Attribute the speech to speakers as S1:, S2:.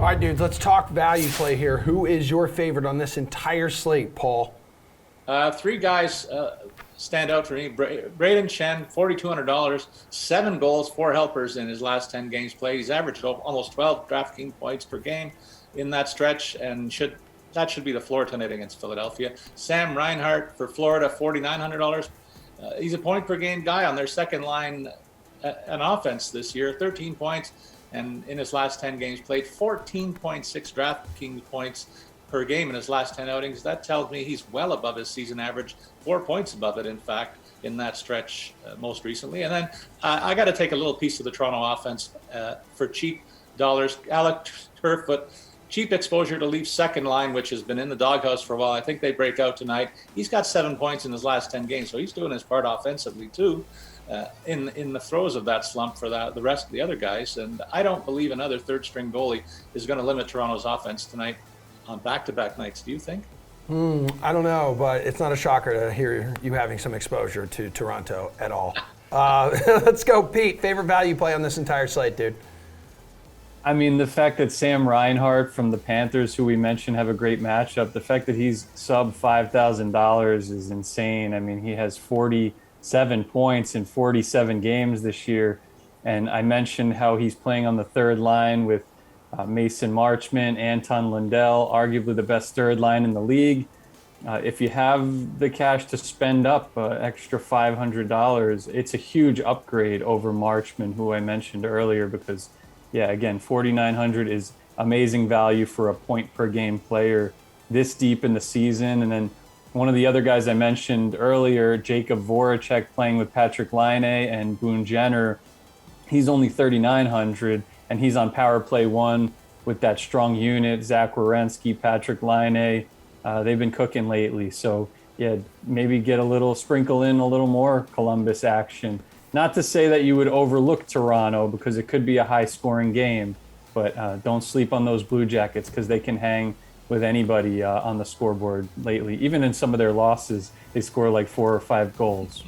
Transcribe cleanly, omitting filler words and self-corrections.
S1: All right, dudes, let's talk value play here. Who is your favorite on this entire slate, Paul?
S2: Three guys stand out for me. Brayden Schenn, $4,200, 7 goals, 4 helpers in his last 10 games played. He's averaged almost 12 DraftKings points per game in that stretch, and that should be the floor tonight against Philadelphia. Sam Reinhart for Florida, $4,900. He's a point per game guy on their second line an offense this year, 13 points, and in his last 10 games played 14.6 DraftKings points per game in his last 10 outings. That tells me he's well above his season average, 4 points above it, in fact, in that stretch most recently. And then I got to take a little piece of the Toronto offense for cheap dollars. Alex Turfoot, cheap exposure to Leafs second line, which has been in the doghouse for a while. I think they break out tonight. He's got 7 points in his last 10 games, so he's doing his part offensively too. In the throes of that slump for the rest of the other guys. And I don't believe another third-string goalie is going to limit Toronto's offense tonight on back-to-back nights. Do you think?
S1: I don't know, but it's not a shocker to hear you having some exposure to Toronto at all. Let's go, Pete. Favorite value play on this entire slate, dude?
S3: I mean, the fact that Sam Reinhart from the Panthers, who we mentioned have a great matchup, the fact that he's sub $5,000 is insane. I mean, he has 47 points in 47 games this year. And I mentioned how he's playing on the third line with Mason Marchment, Anton Lundell, arguably the best third line in the league. If you have the cash to spend up extra $500, it's a huge upgrade over Marchment, who I mentioned earlier, because, yeah, again, $4,900 is amazing value for a point per game player this deep in the season. And then one of the other guys I mentioned earlier, Jacob Voracek, playing with Patrick Laine and Boone Jenner, he's only $3,900, and he's on power play 1 with that strong unit, Zach Werenski, Patrick Laine. They've been cooking lately. So, yeah, maybe sprinkle in a little more Columbus action. Not to say that you would overlook Toronto, because it could be a high-scoring game, but don't sleep on those Blue Jackets, because they can hang with anybody on the scoreboard lately. Even in some of their losses, they score like 4 or 5 goals.